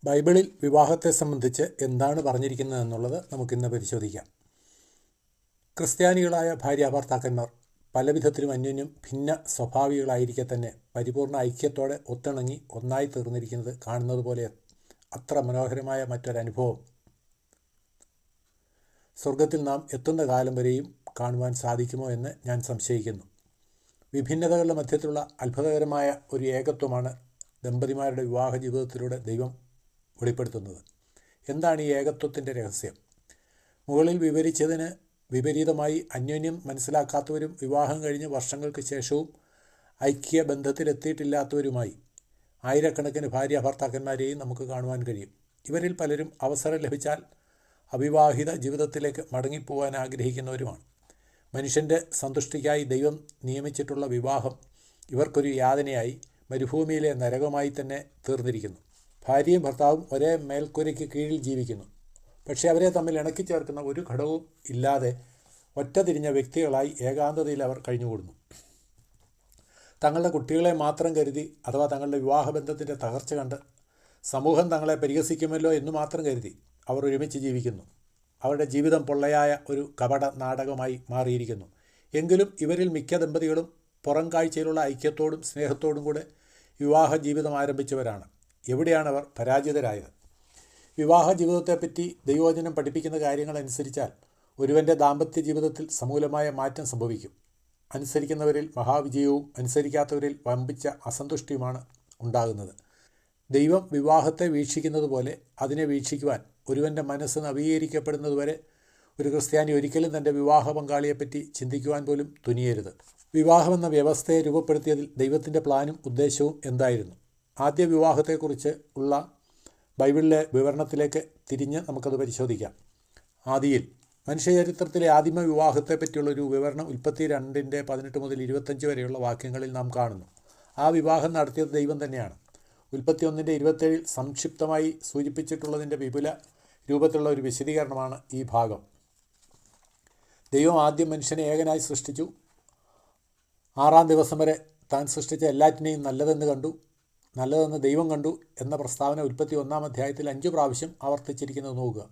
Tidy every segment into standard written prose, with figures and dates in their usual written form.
ബൈബിളിൽ വിവാഹത്തെ സംബന്ധിച്ച് എന്താണ് പറഞ്ഞിരിക്കുന്നത് എന്നുള്ളത് നമുക്കിന്ന് പരിശോധിക്കാം. ക്രിസ്ത്യാനികളായ ഭാര്യാഭർത്താക്കന്മാർ പലവിധത്തിലും അന്യോന്യം ഭിന്ന സ്വഭാവികളായിരിക്കെ തന്നെ പരിപൂർണ ഐക്യത്തോടെ ഒത്തിണങ്ങി ഒന്നായി തീർന്നിരിക്കുന്നത് കാണുന്നത് പോലെ അത്ര മനോഹരമായ മറ്റൊരനുഭവം സ്വർഗത്തിൽ നാം എത്തുന്ന കാലം വരെയും കാണുവാൻ സാധിക്കുമോ എന്ന് ഞാൻ സംശയിക്കുന്നു. വിഭിന്നതകളുടെ മധ്യത്തിലുള്ള അത്ഭുതകരമായ ഒരു ഏകത്വമാണ് ദമ്പതിമാരുടെ വിവാഹ ജീവിതത്തിലൂടെ ദൈവം വെളിപ്പെടുത്തുന്നത്. എന്താണ് ഈ ഏകത്വത്തിൻ്റെ രഹസ്യം? മുകളിൽ വിവരിച്ചതിന് വിപരീതമായി അന്യോന്യം മനസ്സിലാക്കാത്തവരും വിവാഹം കഴിഞ്ഞ് വർഷങ്ങൾക്ക് ശേഷവും ഐക്യബന്ധത്തിലെത്തിയിട്ടില്ലാത്തവരുമായി ആയിരക്കണക്കിന് ഭാര്യാഭർത്താക്കന്മാരെയും നമുക്ക് കാണുവാൻ കഴിയും. ഇവരിൽ പലരും അവസരം ലഭിച്ചാൽ അവിവാഹിത ജീവിതത്തിലേക്ക് മടങ്ങിപ്പോകാൻ ആഗ്രഹിക്കുന്നവരുമാണ്. മനുഷ്യൻ്റെ സന്തുഷ്ടിക്കായി ദൈവം നിയമിച്ചിട്ടുള്ള വിവാഹം ഇവർക്കൊരു യാതനയായി, മരുഭൂമിയിലെ നരകമായി തന്നെ തീർന്നിരിക്കുന്നു. ഭാര്യയും ഭർത്താവും ഒരേ മേൽക്കൂരയ്ക്ക് കീഴിൽ ജീവിക്കുന്നു. പക്ഷേ അവരെ തമ്മിൽ ഇണക്കി ചേർക്കുന്ന ഒരു ഘടകവും ഇല്ലാതെ ഒറ്റതിരിഞ്ഞ വ്യക്തികളായി ഏകാന്തതയിൽ അവർ കഴിഞ്ഞുകൂടുന്നു. തങ്ങളുടെ കുട്ടികളെ മാത്രം കരുതി അഥവാ തങ്ങളുടെ വിവാഹബന്ധത്തിൻ്റെ തകർച്ച കണ്ട് സമൂഹം തങ്ങളെ പരിഹസിക്കുമല്ലോ എന്ന് മാത്രം കരുതി അവർ ഒരുമിച്ച് ജീവിക്കുന്നു. അവരുടെ ജീവിതം പൊള്ളയായ ഒരു കപട നാടകമായി മാറിയിരിക്കുന്നു. എങ്കിലും ഇവരിൽ മിക്ക ദമ്പതികളും പുറം കാഴ്ചയിലുള്ള ഐക്യത്തോടും സ്നേഹത്തോടും കൂടെ വിവാഹ ജീവിതം ആരംഭിച്ചവരാണ്. എവിടെയാണ് അവർ പരാജിതരായത്? വിവാഹ ജീവിതത്തെപ്പറ്റി ദൈവവചനം പഠിപ്പിക്കുന്ന കാര്യങ്ങളനുസരിച്ചാൽ ഒരുവൻ്റെ ദാമ്പത്യ ജീവിതത്തിൽ സമൂലമായ മാറ്റം സംഭവിക്കും. അനുസരിക്കുന്നവരിൽ മഹാവിജയവും അനുസരിക്കാത്തവരിൽ വമ്പിച്ച അസന്തുഷ്ടിയുമാണ് ഉണ്ടാകുന്നത്. ദൈവം വിവാഹത്തെ വീക്ഷിക്കുന്നത് പോലെ അതിനെ വീക്ഷിക്കുവാൻ ഒരുവൻ്റെ മനസ്സ് നവീകരിക്കപ്പെടുന്നതുവരെ ഒരു ക്രിസ്ത്യാനി ഒരിക്കലും തൻ്റെ വിവാഹ പങ്കാളിയെപ്പറ്റി ചിന്തിക്കുവാൻ പോലും തുനിയരുത്. വിവാഹമെന്ന വ്യവസ്ഥയെ രൂപപ്പെടുത്തിയതിൽ ദൈവത്തിൻ്റെ പ്ലാനും ഉദ്ദേശവും എന്തായിരുന്നു? ആദ്യ വിവാഹത്തെക്കുറിച്ച് ഉള്ള ബൈബിളിലെ വിവരണത്തിലേക്ക് തിരിഞ്ഞ് നമുക്കത് പരിശോധിക്കാം. ആദിയിൽ മനുഷ്യചരിത്രത്തിലെ ആദിമ വിവാഹത്തെപ്പറ്റിയുള്ളൊരു വിവരണം ഉൽപ്പത്തി 2:18 മുതൽ 25 വരെയുള്ള വാക്യങ്ങളിൽ നാം കാണുന്നു. ആ വിവാഹം നടത്തിയത് ദൈവം തന്നെയാണ്. ഉൽപ്പത്തി 1:27 സംക്ഷിപ്തമായി സൂചിപ്പിച്ചിട്ടുള്ളതിൻ്റെ വിപുല രൂപത്തിലുള്ള ഒരു വിശദീകരണമാണ് ഈ ഭാഗം. ദൈവം ആദ്യം മനുഷ്യനെ ഏകനായി സൃഷ്ടിച്ചു. 6-ാം ദിവസം വരെ താൻ സൃഷ്ടിച്ച എല്ലാറ്റിനെയും നല്ലതെന്ന് ദൈവം കണ്ടു എന്ന പ്രസ്താവന ഉൽപ്പത്തി 1-ാം അധ്യായത്തിൽ 5 പ്രാവശ്യം ആവർത്തിച്ചിരിക്കുന്നത് നോക്കുക.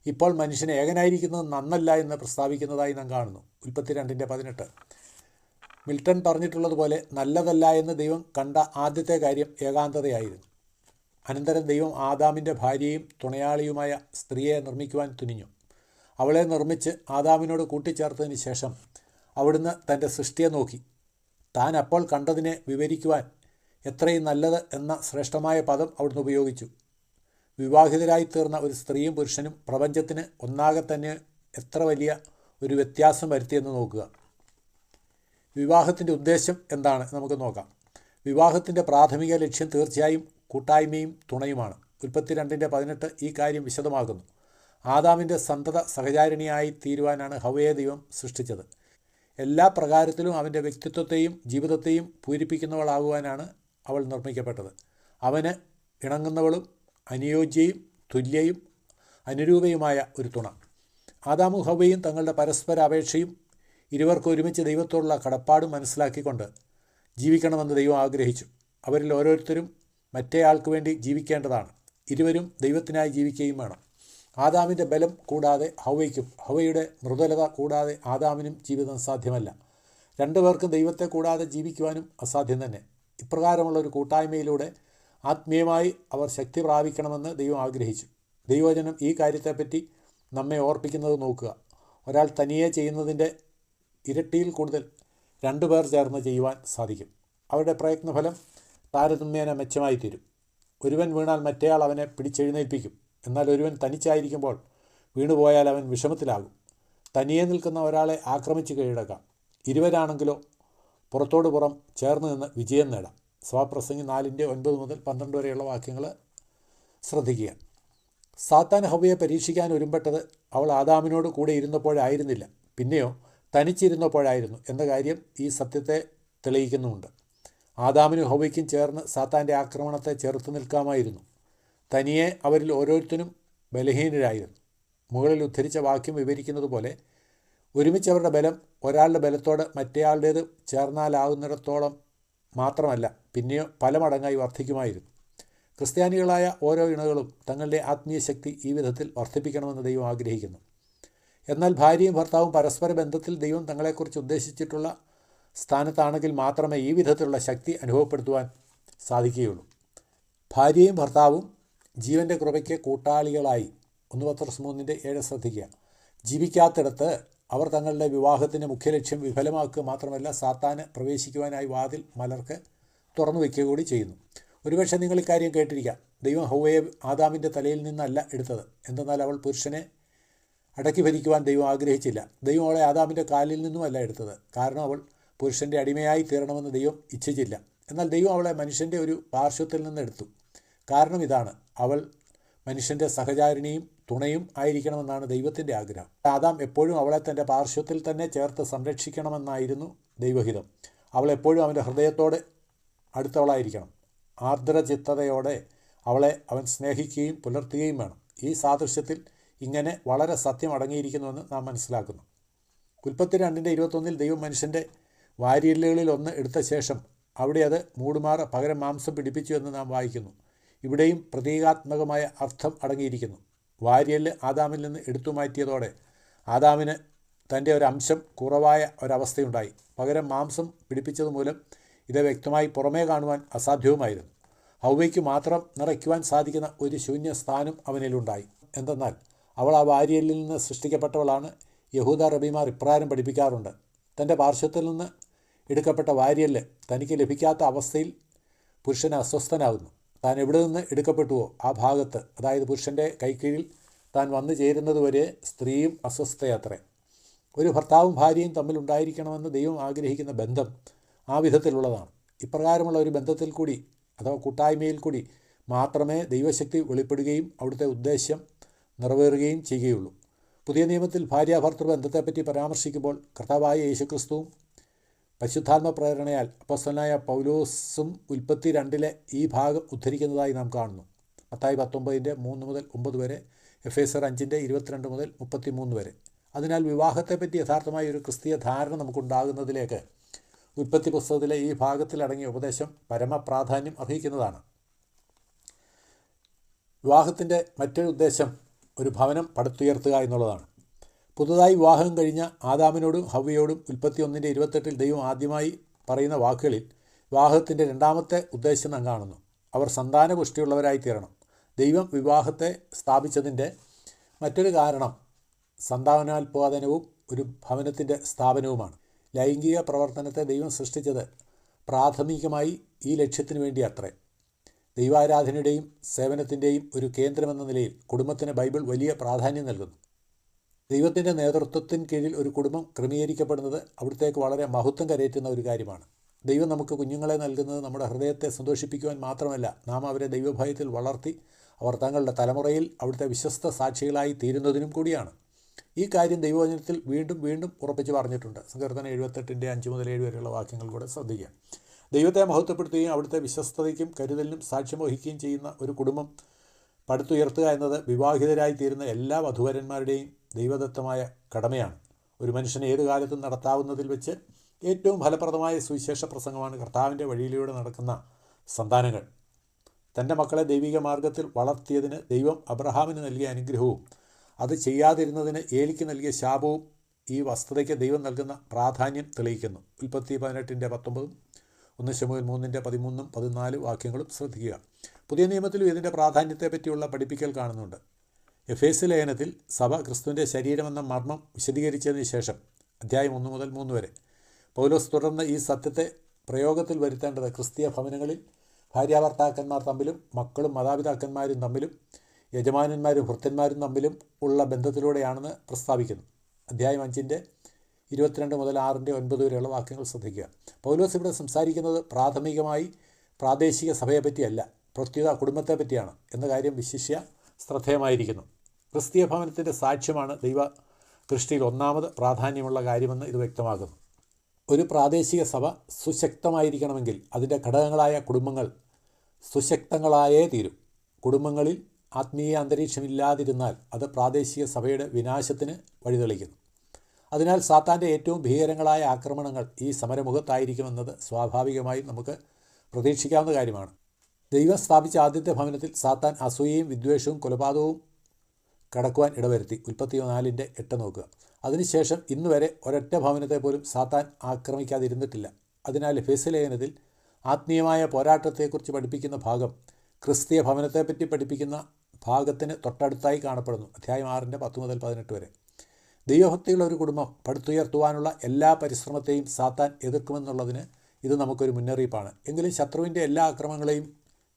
ഇപ്പോൾ മനുഷ്യനെ ഏകനായിരിക്കുന്നത് നന്നല്ല എന്ന് പ്രസ്താവിക്കുന്നതായി നാം കാണുന്നു. ഉൽപ്പത്തി 2:18. മിൽട്ടൺ പറഞ്ഞിട്ടുള്ളതുപോലെ നല്ലതല്ല എന്ന് ദൈവം കണ്ട ആദ്യത്തെ കാര്യം ഏകാന്തതയായിരുന്നു. അനന്തരം ദൈവം ആദാമിൻ്റെ ഭാര്യയും തുണയാളിയുമായ സ്ത്രീയെ നിർമ്മിക്കുവാൻ തുനിഞ്ഞു. അവളെ നിർമ്മിച്ച് ആദാമിനോട് കൂട്ടിച്ചേർത്തതിന് ശേഷം അവിടുന്ന് തൻ്റെ സൃഷ്ടിയെ നോക്കി. താൻ അപ്പോൾ കണ്ടതിനെ വിവരിക്കുവാൻ എത്രയും നല്ലത് എന്ന ശ്രേഷ്ഠമായ പദം അവിടുന്ന് ഉപയോഗിച്ചു. വിവാഹിതരായി തീർന്ന ഒരു സ്ത്രീയും പുരുഷനും പ്രപഞ്ചത്തിന് ഒന്നാകെ തന്നെ എത്ര വലിയ ഒരു വ്യത്യാസം വരുത്തിയെന്ന് നോക്കുക. വിവാഹത്തിൻ്റെ ഉദ്ദേശം എന്താണ് നമുക്ക് നോക്കാം. വിവാഹത്തിൻ്റെ പ്രാഥമിക ലക്ഷ്യം തീർച്ചയായും കൂട്ടായ്മയും തുണയുമാണ്. ഉൽപ്പത്തി 2:18 ഈ കാര്യം വിശദമാക്കുന്നു. ആദാമിൻ്റെ സന്തത സഹചാരിണിയായി തീരുവാനാണ് ഹവ്വയെ ദൈവം സൃഷ്ടിച്ചത്. എല്ലാ പ്രകാരത്തിലും അവൻ്റെ വ്യക്തിത്വത്തെയും ജീവിതത്തെയും പൂരിപ്പിക്കുന്നവളാകുവാനാണ് അവൾ നിർമ്മിക്കപ്പെട്ടത്. അവന് ഇണങ്ങുന്നവളും അനുയോജ്യയും തുല്യയും അനുരൂപയുമായ ഒരു തുണ. ആദാമും ഹവ്വയും തങ്ങളുടെ പരസ്പര അപേക്ഷയും ഇരുവർക്കും ഒരുമിച്ച് ദൈവത്തോടുള്ള കടപ്പാടും മനസ്സിലാക്കിക്കൊണ്ട് ജീവിക്കണമെന്ന് ദൈവം ആഗ്രഹിച്ചു. അവരിൽ ഓരോരുത്തരും മറ്റേയാൾക്ക് വേണ്ടി ജീവിക്കേണ്ടതാണ്. ഇരുവരും ദൈവത്തിനായി ജീവിക്കുകയും വേണം. ആദാമിൻ്റെ ബലം കൂടാതെ ഹവ്വയ്ക്കും ഹവ്വയുടെ മൃദുലത കൂടാതെ ആദാമിനും ജീവിതം സാധ്യമല്ല. രണ്ടുപേർക്കും ദൈവത്തെ കൂടാതെ ജീവിക്കുവാനും അസാധ്യം തന്നെ. ഇപ്രകാരമുള്ള ഒരു കൂട്ടായ്മയിലൂടെ ആത്മീയമായി അവർ ശക്തി പ്രാപിക്കണമെന്ന് ദൈവം ആഗ്രഹിച്ചു. ദൈവവചനം ഈ കാര്യത്തെപ്പറ്റി നമ്മെ ഓർപ്പിക്കുന്നത് നോക്കുക. ഒരാൾ തനിയെ ചെയ്യുന്നതിൻ്റെ ഇരട്ടിയിൽ കൂടുതൽ 2 പേർ ചേർന്ന് ചെയ്യുവാൻ സാധിക്കും. അവരുടെ പ്രയത്നഫലം താരതമ്യേന മെച്ചമായി തീരും. ഒരുവൻ വീണാൽ മറ്റേയാൾ അവനെ പിടിച്ചെഴുന്നേൽപ്പിക്കും. എന്നാൽ ഒരുവൻ തനിച്ചായിരിക്കുമ്പോൾ വീണുപോയാൽ അവൻ വിഷമത്തിലാകും. തനിയെ നിൽക്കുന്ന ഒരാളെ ആക്രമിച്ച് കീഴടക്കാം. ഇരുവരാണെങ്കിലോ പുറത്തോട് പുറം ചേർന്ന് നിന്ന് വിജയം നേടാം. സഭാപ്രസംഗി 4:9 മുതൽ 12 വരെയുള്ള വാക്യങ്ങൾ ശ്രദ്ധിക്കുക. സാത്താൻ ഹവ്വയെ പരീക്ഷിക്കാൻ ഒരുമ്പെട്ടത് അവൾ ആദാമിനോട് കൂടെ ഇരുന്നപ്പോഴായിരുന്നില്ല, പിന്നെയോ തനിച്ചിരുന്നപ്പോഴായിരുന്നു എന്ന കാര്യം ഈ സത്യത്തെ തെളിയിക്കുന്നുമുണ്ട്. ആദാമിനും ഹവ്വയ്ക്കും ചേർന്ന് സാത്താൻ്റെ ആക്രമണത്തെ ചെറുത്തു നിൽക്കാമായിരുന്നു. തനിയെ അവരിൽ ഓരോരുത്തരും ബലഹീനരായിരുന്നു. മുകളിൽ ഉദ്ധരിച്ച വാക്യം വിവരിക്കുന്നത് പോലെ ഒരുമിച്ച് അവരുടെ ബലം ഒരാളുടെ ബലത്തോട് മറ്റേയാളുടേത് ചേർന്നാലാകുന്നിടത്തോളം മാത്രമല്ല, പിന്നെയോ പല മടങ്ങായി വർദ്ധിക്കുമായിരുന്നു. ക്രിസ്ത്യാനികളായ ഓരോ ഇണകളും തങ്ങളുടെ ആത്മീയ ശക്തി ഈ വിധത്തിൽ വർദ്ധിപ്പിക്കണമെന്ന് ദൈവം ആഗ്രഹിക്കുന്നു. എന്നാൽ ഭാര്യയും ഭർത്താവും പരസ്പര ബന്ധത്തിൽ ദൈവം തങ്ങളെക്കുറിച്ച് ഉദ്ദേശിച്ചിട്ടുള്ള സ്ഥാനത്താണെങ്കിൽ മാത്രമേ ഈ വിധത്തിലുള്ള ശക്തി അനുഭവപ്പെടുത്തുവാൻ സാധിക്കുകയുള്ളൂ. ഭാര്യയും ഭർത്താവും ജീവൻ്റെ കൃപയ്ക്ക് കൂട്ടാളികളായി 1 പത്രോസ് 3:7 ശ്രദ്ധിക്കുക. ജീവിക്കാത്തിടത്ത് അവർ തങ്ങളുടെ വിവാഹത്തിൻ്റെ മുഖ്യലക്ഷ്യം വിഫലമാക്കുക മാത്രമല്ല സാത്താന് പ്രവേശിക്കുവാനായി വാതിൽ മലർക്ക് തുറന്നു വയ്ക്കുക കൂടി ചെയ്യുന്നു. ഒരുപക്ഷെ നിങ്ങൾ ഇക്കാര്യം കേട്ടിരിക്കാം. ദൈവം ഹൗവയെ ആദാമിൻ്റെ തലയിൽ നിന്നല്ല എടുത്തത്. എന്തെന്നാൽ അവൾ പുരുഷനെ അടക്കി ഭരിക്കുവാൻ ദൈവം ആഗ്രഹിച്ചില്ല. ദൈവം അവളെ ആദാമിൻ്റെ കാലിൽ നിന്നുമല്ല എടുത്തത്. കാരണം അവൾ പുരുഷൻ്റെ അടിമയായി തീരണമെന്ന് ദൈവം ഇച്ഛിച്ചില്ല. എന്നാൽ ദൈവം അവളെ മനുഷ്യൻ്റെ ഒരു പാർശ്വത്തിൽ നിന്ന് എടുത്തു. കാരണം ഇതാണ്, അവൾ മനുഷ്യൻ്റെ സഹചാരിണിയും തുണയും ആയിരിക്കണമെന്നാണ് ദൈവത്തിൻ്റെ ആഗ്രഹം. ആദാം എപ്പോഴും അവളെ തൻ്റെ പാർശ്വത്തിൽ തന്നെ ചേർത്ത് സംരക്ഷിക്കണമെന്നായിരുന്നു ദൈവഹിതം. അവൾ എപ്പോഴും അവൻ്റെ ഹൃദയത്തോട് അടുത്തവളായിരിക്കണം. ആർദ്രചിത്തതയോടെ അവളെ അവൻ സ്നേഹിക്കുകയും പുലർത്തുകയും വേണം. ഈ സാദൃശ്യത്തിൽ ഇങ്ങനെ വളരെ സത്യം അടങ്ങിയിരിക്കുന്നുവെന്ന് നാം മനസ്സിലാക്കുന്നു. ഉൽപ്പത്തി 2:21 ദൈവം മനുഷ്യൻ്റെ വാരിയെല്ലുകളിൽ ഒന്ന് എടുത്ത ശേഷം അവിടെ അത് മൂടുമാറ് പകരം മാംസം പിടിപ്പിച്ചു എന്ന് നാം വായിക്കുന്നു. ഇവിടെയും പ്രതീകാത്മകമായ അർത്ഥം അടങ്ങിയിരിക്കുന്നു. വാരിയെല്ല് ആദാമിൽ നിന്ന് എടുത്തു മാറ്റിയതോടെ ആദാമിന് തൻ്റെ ഒരു അംശം കുറവായ ഒരവസ്ഥയുണ്ടായി. പകരം മാംസം പിടിപ്പിച്ചതുമൂലം ഇത് വ്യക്തമായി പുറമേ കാണുവാൻ അസാധ്യവുമായിരുന്നു. ഹൗവയ്ക്ക് മാത്രം നിറയ്ക്കുവാൻ സാധിക്കുന്ന ഒരു ശൂന്യസ്ഥാനം അവനിലുണ്ടായി. എന്തെന്നാൽ അവൾ ആ വാരിയെല്ലിൽ നിന്ന് സൃഷ്ടിക്കപ്പെട്ടവളാണ്. യഹൂദ റബിമാർ ഇപ്രകാരം പഠിപ്പിക്കാറുണ്ട്. തൻ്റെ പാർശ്വത്തിൽ നിന്ന് എടുക്കപ്പെട്ട വാരിയെല്ല് തനിക്ക് ലഭിക്കാത്ത അവസ്ഥയിൽ പുരുഷൻ അസ്വസ്ഥനാകുന്നു. താൻ എവിടെ നിന്ന് എടുക്കപ്പെട്ടുവോ ആ ഭാഗത്ത്, അതായത് പുരുഷൻ്റെ കൈക്കീഴിൽ താൻ വന്നു ചേരുന്നതുവരെ സ്ത്രീയും അസ്വസ്ഥയത്രേ. ഒരു ഭർത്താവും ഭാര്യയും തമ്മിലുണ്ടായിരിക്കണമെന്ന് ദൈവം ആഗ്രഹിക്കുന്ന ബന്ധം ആ വിധത്തിലുള്ളതാണ്. ഇപ്രകാരമുള്ള ഒരു ബന്ധത്തിൽ കൂടി അഥവാ കൂട്ടായ്മയിൽ കൂടി മാത്രമേ ദൈവശക്തി വെളിപ്പെടുകയും അവിടുത്തെ ഉദ്ദേശ്യം നിറവേറുകയും ചെയ്യുകയുള്ളൂ. പുതിയ നിയമത്തിൽ ഭാര്യാഭർത്തൃ ബന്ധത്തെപ്പറ്റി പരാമർശിക്കുമ്പോൾ കർത്താവായ യേശുക്രിസ്തുവും പരിശുദ്ധാത്മ പ്രേരണയാൽ അപ്പോസ്തലനായ പൗലോസും ഉൽപ്പത്തി 2 ഈ ഭാഗം ഉദ്ധരിക്കുന്നതായി നാം കാണുന്നു. മത്തായി 19:3-9 വരെ, എഫേസർ 5:22-33 വരെ. അതിനാൽ വിവാഹത്തെപ്പറ്റി യഥാർത്ഥമായ ഒരു ക്രിസ്തീയ ധാരണ നമുക്കുണ്ടാകുന്നതിലേക്ക് ഉൽപ്പത്തി പുസ്തകത്തിലെ ഈ ഭാഗത്തിലടങ്ങിയ ഉപദേശം പരമപ്രാധാന്യം അർഹിക്കുന്നതാണ്. വിവാഹത്തിൻ്റെ മറ്റൊരു ഉദ്ദേശം ഒരു ഭവനം പടുത്തുയർത്തുക എന്നുള്ളതാണ്. പുതുതായി വിവാഹം കഴിഞ്ഞ ആദാമിനോടും ഹവ്വയോടും ഉൽപ്പത്തി 1:28 ദൈവം ആദ്യമായി പറയുന്ന വാക്കുകളിൽ വിവാഹത്തിൻ്റെ രണ്ടാമത്തെ ഉദ്ദേശം നാം കാണുന്നു. അവർ സന്താനപുഷ്ടിയുള്ളവരായി തീരണം. ദൈവം വിവാഹത്തെ സ്ഥാപിച്ചതിൻ്റെ മറ്റൊരു കാരണം സന്താനോൽപാദനവും ഒരു ഭവനത്തിൻ്റെ സ്ഥാപനവുമാണ്. ലൈംഗിക പ്രവർത്തനത്തെ ദൈവം സൃഷ്ടിച്ചത് പ്രാഥമികമായി ഈ ലക്ഷ്യത്തിനു വേണ്ടി അത്രേ. ദൈവാരാധനയുടെയും സേവനത്തിൻ്റെയും ഒരു കേന്ദ്രമെന്ന നിലയിൽ കുടുംബത്തിന് ബൈബിൾ വലിയ പ്രാധാന്യം നൽകുന്നു. ദൈവത്തിൻ്റെ നേതൃത്വത്തിന് കീഴിൽ ഒരു കുടുംബം ക്രമീകരിക്കപ്പെടുന്നത് അവിടത്തേക്ക് വളരെ മഹത്വം കരയറ്റുന്ന ഒരു കാര്യമാണ്. ദൈവം നമുക്ക് കുഞ്ഞുങ്ങളെ നൽകുന്നത് നമ്മുടെ ഹൃദയത്തെ സന്തോഷിപ്പിക്കുവാൻ മാത്രമല്ല, നാം അവരെ ദൈവഭയത്തിൽ വളർത്തി അവർ തങ്ങളുടെ തലമുറയിൽ അവിടുത്തെ വിശ്വസ്ത സാക്ഷികളായി തീരുന്നതിനും കൂടിയാണ്. ഈ കാര്യം ദൈവവചനത്തിൽ വീണ്ടും വീണ്ടും ഉറപ്പിച്ച് പറഞ്ഞിട്ടുണ്ട്. സങ്കീർത്തനം 78:5-7 വരെയുള്ള വാക്യങ്ങൾ കൂടെ ശ്രദ്ധിക്കുക. ദൈവത്തെ മഹത്വപ്പെടുത്തുകയും അവിടുത്തെ വിശ്വസ്തതയ്ക്കും കരുതലിനും സാക്ഷ്യം വഹിക്കുകയും ചെയ്യുന്ന ഒരു കുടുംബം പടുത്തുയർത്തുക എന്നത് വിവാഹിതരായി തീരുന്ന എല്ലാ വധൂവരന്മാരുടെയും ദൈവദത്തമായ കടമയാണ്. ഒരു മനുഷ്യന് ഏതു കാലത്തും നടത്താവുന്നതിൽ വെച്ച് ഏറ്റവും ഫലപ്രദമായ സുവിശേഷ പ്രസംഗമാണ് കർത്താവിൻ്റെ വഴിയിലൂടെ നടക്കുന്ന സന്താനങ്ങൾ. തൻ്റെ മക്കളെ ദൈവിക മാർഗത്തിൽ വളർത്തിയതിന് ദൈവം അബ്രഹാമിന് നൽകിയ അനുഗ്രഹവും അത് ചെയ്യാതിരുന്നതിന് ഏലിക്ക് നൽകിയ ശാപവും ഈ വസ്തുതയ്ക്ക് ദൈവം നൽകുന്ന പ്രാധാന്യം തെളിയിക്കുന്നു. ഉൽപ്പത്തി 18:19, 1 ശമൂവേൽ 3:13-14 വാക്യങ്ങളും ശ്രദ്ധിക്കുക. പുതിയ നിയമത്തിലും ഇതിൻ്റെ പ്രാധാന്യത്തെപ്പറ്റിയുള്ള പഠിപ്പിക്കൽ കാണുന്നുണ്ട്. എഫേസ്യ ലേഖനത്തിൽ സഭ ക്രിസ്തുവിൻ്റെ ശരീരമെന്ന മർമ്മം വിശദീകരിച്ചതിന് ശേഷം അധ്യായം 1-3 വരെ പൗലോസ് തുടർന്ന് ഈ സത്യത്തെ പ്രയോഗത്തിൽ വരുത്തേണ്ടത് ക്രിസ്തീയ ഭവനങ്ങളിൽ ഭാര്യാഭർത്താക്കന്മാർ തമ്മിലും മക്കളും മാതാപിതാക്കന്മാരും തമ്മിലും യജമാനന്മാരും ഭൃത്യന്മാരും തമ്മിലും ഉള്ള ബന്ധത്തിലൂടെയാണെന്ന് പ്രസ്താവിക്കുന്നു. അധ്യായം 5:22-6-9 വരെയുള്ള വാക്യങ്ങൾ ശ്രദ്ധിക്കുക. പൗലോസ് ഇവിടെ സംസാരിക്കുന്നത് പ്രാഥമികമായി പ്രാദേശിക സഭയെപ്പറ്റിയല്ല, പ്രസ്തുത കുടുംബത്തെ പറ്റിയാണ് എന്ന കാര്യം വിശിഷ്യ ശ്രദ്ധേയമായിരിക്കുന്നു. ക്രിസ്തീയ ഭവനത്തിൻ്റെ സാക്ഷ്യമാണ് ദൈവ ദൃഷ്ടിയിൽ ഒന്നാമത് പ്രാധാന്യമുള്ള കാര്യമെന്ന് ഇത് വ്യക്തമാകുന്നു. ഒരു പ്രാദേശിക സഭ സുശക്തമായിരിക്കണമെങ്കിൽ അതിൻ്റെ ഘടകങ്ങളായ കുടുംബങ്ങൾ സുശക്തങ്ങളായേ തീരും. കുടുംബങ്ങളിൽ ആത്മീയ അന്തരീക്ഷമില്ലാതിരുന്നാൽ അത് പ്രാദേശിക സഭയുടെ വിനാശത്തിന് വഴിതെളിക്കുന്നു. അതിനാൽ സാത്താൻ്റെ ഏറ്റവും ഭീകരങ്ങളായ ആക്രമണങ്ങൾ ഈ സമരമുഖത്തായിരിക്കുമെന്നത് സ്വാഭാവികമായും നമുക്ക് പ്രതീക്ഷിക്കാവുന്ന കാര്യമാണ്. ദൈവം സ്ഥാപിച്ച ആദ്യത്തെ ഭവനത്തിൽ സാത്താൻ അസൂയയും വിദ്വേഷവും കൊലപാതകവും കടക്കുവാൻ ഇടവരുത്തി. ഉൽപ്പത്തി 4:8 നോക്കുക. അതിനുശേഷം ഇന്നുവരെ ഒരൊറ്റ ഭവനത്തെ പോലും സാത്താൻ ആക്രമിക്കാതിരുന്നിട്ടില്ല. അതിനാൽ എഫേസ്യ ലേഖനത്തിൽ ആത്മീയമായ പോരാട്ടത്തെക്കുറിച്ച് പഠിപ്പിക്കുന്ന ഭാഗം ക്രിസ്തീയ ഭവനത്തെപ്പറ്റി പഠിപ്പിക്കുന്ന ഭാഗത്തിന് തൊട്ടടുത്തായി കാണപ്പെടുന്നു. അധ്യായം 6:10-18 വരെ. ദൈവഭക്തിയുള്ള ഒരു കുടുംബം പടുത്തുയർത്തുവാനുള്ള എല്ലാ പരിശ്രമത്തെയും സാത്താൻ എതിർക്കുമെന്നുള്ളതിന് ഇത് നമുക്കൊരു മുന്നറിയിപ്പാണ്. എങ്കിലും ശത്രുവിൻ്റെ എല്ലാ ആക്രമണങ്ങളെയും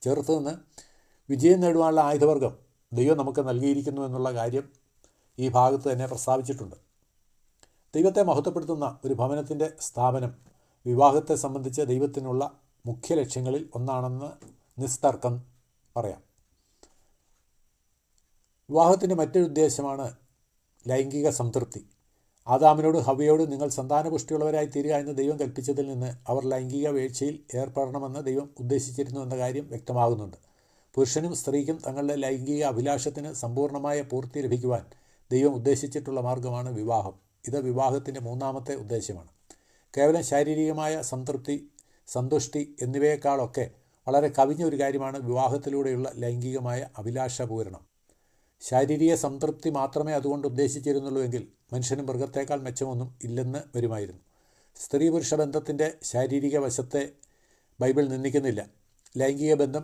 ചേർത്ത് നിന്ന് വിജയം നേടുവാനുള്ള ആയുധവർഗം ദൈവം നമുക്ക് നൽകിയിരിക്കുന്നു എന്നുള്ള കാര്യം ഈ ഭാഗത്ത് തന്നെ പ്രസ്താവിച്ചിട്ടുണ്ട്. ദൈവത്തെ മഹത്വപ്പെടുത്തുന്ന ഒരു ഭവനത്തിൻ്റെ സ്ഥാപനം വിവാഹത്തെ സംബന്ധിച്ച് ദൈവത്തിനുള്ള മുഖ്യ ലക്ഷ്യങ്ങളിൽ ഒന്നാണെന്ന് നിസ്തർക്കം പറയാം. വിവാഹത്തിൻ്റെ മറ്റൊരു ഉദ്ദേശമാണ് ലൈംഗിക സംതൃപ്തി. ആദാമിനോടും ഹവ്വയോടും നിങ്ങൾ സന്താനപുഷ്ടിയുള്ളവരായി തീരുക എന്ന് ദൈവം കൽപ്പിച്ചതിൽ നിന്ന് അവർ ലൈംഗിക വീഴ്ചയിൽ ഏർപ്പെടണമെന്ന് ദൈവം ഉദ്ദേശിച്ചിരുന്നു എന്ന കാര്യം വ്യക്തമാകുന്നുണ്ട്. പുരുഷനും സ്ത്രീക്കും തങ്ങളുടെ ലൈംഗിക അഭിലാഷത്തിന് സമ്പൂർണ്ണമായ പൂർത്തി ലഭിക്കുവാൻ ദൈവം ഉദ്ദേശിച്ചിട്ടുള്ള മാർഗമാണ് വിവാഹം. ഇത് വിവാഹത്തിൻ്റെ മൂന്നാമത്തെ ഉദ്ദേശ്യമാണ്. കേവലം ശാരീരികമായ സംതൃപ്തി, സന്തുഷ്ടി എന്നിവയെക്കാളൊക്കെ വളരെ കവിഞ്ഞ ഒരു കാര്യമാണ് വിവാഹത്തിലൂടെയുള്ള ലൈംഗികമായ അഭിലാഷപൂരണം. ശാരീരിക സംതൃപ്തി മാത്രമേ അതുകൊണ്ട് ഉദ്ദേശിച്ചിരുന്നുള്ളൂവെങ്കിൽ മനുഷ്യന് മൃഗത്തേക്കാൾ മെച്ചമൊന്നും ഇല്ലെന്ന് വരുമായിരുന്നു. സ്ത്രീ പുരുഷ ബന്ധത്തിൻ്റെ ശാരീരിക വശത്തെ ബൈബിൾ നിന്ദിക്കുന്നില്ല. ലൈംഗിക ബന്ധം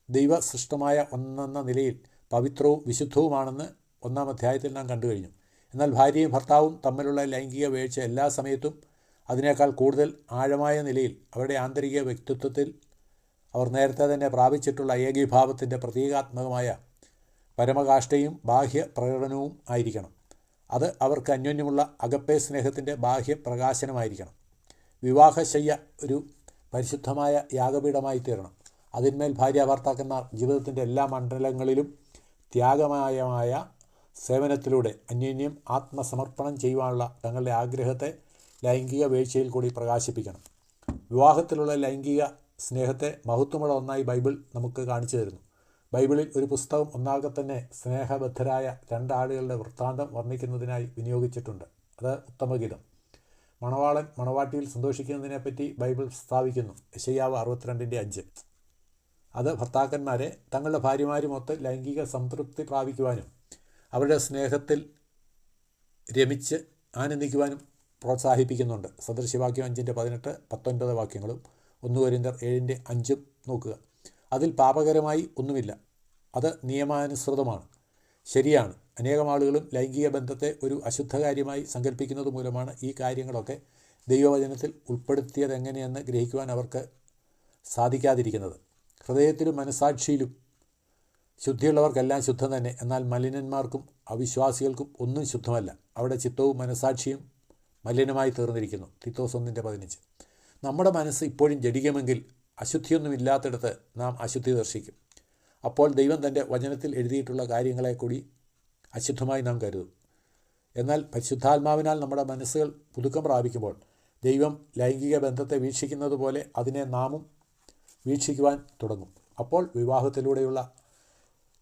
ദൈവസൃഷ്ടമായ ഒന്നെന്ന നിലയിൽ പവിത്രവും വിശുദ്ധവുമാണെന്ന് 1-ാം അധ്യായത്തിൽ നാം കണ്ടു കഴിഞ്ഞു. എന്നാൽ ഭാര്യയും ഭർത്താവും തമ്മിലുള്ള ലൈംഗിക വീഴ്ച എല്ലാ സമയത്തും അതിനേക്കാൾ കൂടുതൽ ആഴമായ നിലയിൽ അവരുടെ ആന്തരിക വ്യക്തിത്വത്തിൽ അവർ നേരത്തെ തന്നെ പ്രാപിച്ചിട്ടുള്ള ഏകീഭാവത്തിൻ്റെ പ്രതീകാത്മകമായ പരമകാഷ്ഠയും ബാഹ്യ പ്രകടനവും ആയിരിക്കണം. അത് അവർക്ക് അന്യോന്യമുള്ള അഗപ്പേ സ്നേഹത്തിൻ്റെ ബാഹ്യ പ്രകാശനമായിരിക്കണം. വിവാഹശയ്യ ഒരു പരിശുദ്ധമായ യാഗപീഠമായി തീരണം. അതിന്മേൽ ഭാര്യ ഭർത്താക്കന്മാർ ജീവിതത്തിൻ്റെ എല്ലാ മണ്ഡലങ്ങളിലും ത്യാഗമയമായ സേവനത്തിലൂടെ അന്യോന്യം ആത്മസമർപ്പണം ചെയ്യുവാനുള്ള തങ്ങളുടെ ആഗ്രഹത്തെ ലൈംഗിക വീഴ്ചയിൽ കൂടി പ്രകാശിപ്പിക്കണം. വിവാഹത്തിലുള്ള ലൈംഗിക സ്നേഹത്തെ മഹത്വമുള്ള ഒന്നായി ബൈബിൾ നമുക്ക് കാണിച്ചു തരുന്നു. ബൈബിളിൽ ഒരു പുസ്തകം ഒന്നാകെ തന്നെ സ്നേഹബദ്ധരായ 2 ആളുകളുടെ വൃത്താന്തം വർണ്ണിക്കുന്നതിനായി വിനിയോഗിച്ചിട്ടുണ്ട്. അത് ഉത്തമഗീതം. മണവാളൻ മണവാട്ടിയിൽ സന്തോഷിക്കുന്നതിനെപ്പറ്റി ബൈബിൾ സ്ഥാപിക്കുന്നു. യെശയ്യാവ് 62:5. അത് ഭർത്താക്കന്മാരെ തങ്ങളുടെ ഭാര്യമാരുമൊത്ത് ലൈംഗിക സംതൃപ്തി പ്രാപിക്കുവാനും അവരുടെ സ്നേഹത്തിൽ രമിച്ച് ആനന്ദിക്കുവാനും പ്രോത്സാഹിപ്പിക്കുന്നുണ്ട്. സദൃശ്യവാക്യം 5:18-19 വാക്യങ്ങളും 1 കൊരിന്ത്യർ 7:5 നോക്കുക. അതിൽ പാപകരമായി ഒന്നുമില്ല. അത് നിയമാനുസൃതമാണ്. ശരിയാണ്. അനേകം ആളുകളും ലൈംഗിക ബന്ധത്തെ ഒരു അശുദ്ധകാര്യമായി സങ്കല്പിക്കുന്നത് മൂലമാണ് ഈ കാര്യങ്ങളൊക്കെ ദൈവവചനത്തിൽ ഉൾപ്പെടുത്തിയതെങ്ങനെയെന്ന് ഗ്രഹിക്കുവാൻ അവർക്ക് സാധിക്കാതിരിക്കുന്നത്. ഹൃദയത്തിലും മനസാക്ഷിയിലും ശുദ്ധിയുള്ളവർക്കെല്ലാം ശുദ്ധം തന്നെ. എന്നാൽ മലിനന്മാർക്കും അവിശ്വാസികൾക്കും ഒന്നും ശുദ്ധമല്ല. അവിടെ ചിത്തവും മനസാക്ഷിയും മലിനമായി തീർന്നിരിക്കുന്നു. തീത്തോസ് 1:15. നമ്മുടെ മനസ്സ് ഇപ്പോഴും ജഡികമെങ്കിൽ അശുദ്ധിയൊന്നുമില്ലാത്തിടത്ത് നാം അശുദ്ധി ദർശിക്കും. അപ്പോൾ ദൈവം തൻ്റെ വചനത്തിൽ എഴുതിയിട്ടുള്ള കാര്യങ്ങളെ കൂടി അശുദ്ധമായി നാം കരുതും. എന്നാൽ പരിശുദ്ധാത്മാവിനാൽ നമ്മുടെ മനസ്സുകൾ പുതുക്കം പ്രാപിക്കുമ്പോൾ ദൈവം ലൈംഗിക ബന്ധത്തെ വീക്ഷിക്കുന്നത് പോലെ അതിനെ നാമും വീക്ഷിക്കുവാൻ തുടങ്ങും. അപ്പോൾ വിവാഹത്തിലൂടെയുള്ള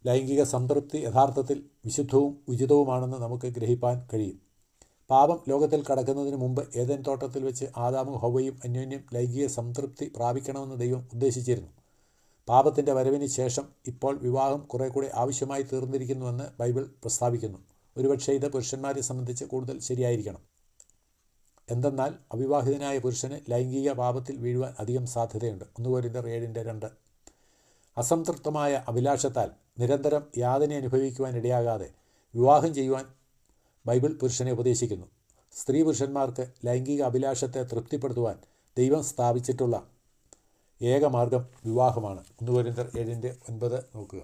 ലൈംഗിക സംതൃപ്തി യഥാർത്ഥത്തിൽ വിശുദ്ധവും ഉചിതവുമാണെന്ന് നമുക്ക് ഗ്രഹിപ്പാൻ കഴിയും. പാപം ലോകത്തിൽ കടക്കുന്നതിന് മുമ്പ് ഏദൻ തോട്ടത്തിൽ വെച്ച് ആദാമും ഹവ്വയും അന്യോന്യം ലൈംഗിക സംതൃപ്തി പ്രാപിക്കണമെന്ന് ദൈവം ഉദ്ദേശിച്ചിരുന്നു. പാപത്തിൻ്റെ വരവിന് ശേഷം ഇപ്പോൾ വിവാഹം കുറെ കൂടി ആവശ്യമായി തീർന്നിരിക്കുന്നുവെന്ന് ബൈബിൾ പ്രസ്താവിക്കുന്നു. ഒരുപക്ഷെ ഇത് പുരുഷന്മാരെ സംബന്ധിച്ച് കൂടുതൽ ശരിയായിരിക്കണം. എന്തെന്നാൽ അവിവാഹിതനായ പുരുഷന് ലൈംഗിക പാപത്തിൽ വീഴുവാൻ അധികം സാധ്യതയുണ്ട്. 1 കൊരിന്ത്യർ 7:2. അസംതൃപ്തമായ അഭിലാഷത്താൽ നിരന്തരം യാതന അനുഭവിക്കുവാൻ ഇടയാകാതെ വിവാഹം ചെയ്യുവാൻ ബൈബിൾ പുരുഷനെ ഉപദേശിക്കുന്നു. സ്ത്രീ പുരുഷന്മാർക്ക് ലൈംഗിക അഭിലാഷത്തെ തൃപ്തിപ്പെടുത്തുവാൻ ദൈവം സ്ഥാപിച്ചിട്ടുള്ള ഏക മാർഗം വിവാഹമാണ്. 1 കൊരിന്ത്യർ 7:9 നോക്കുക.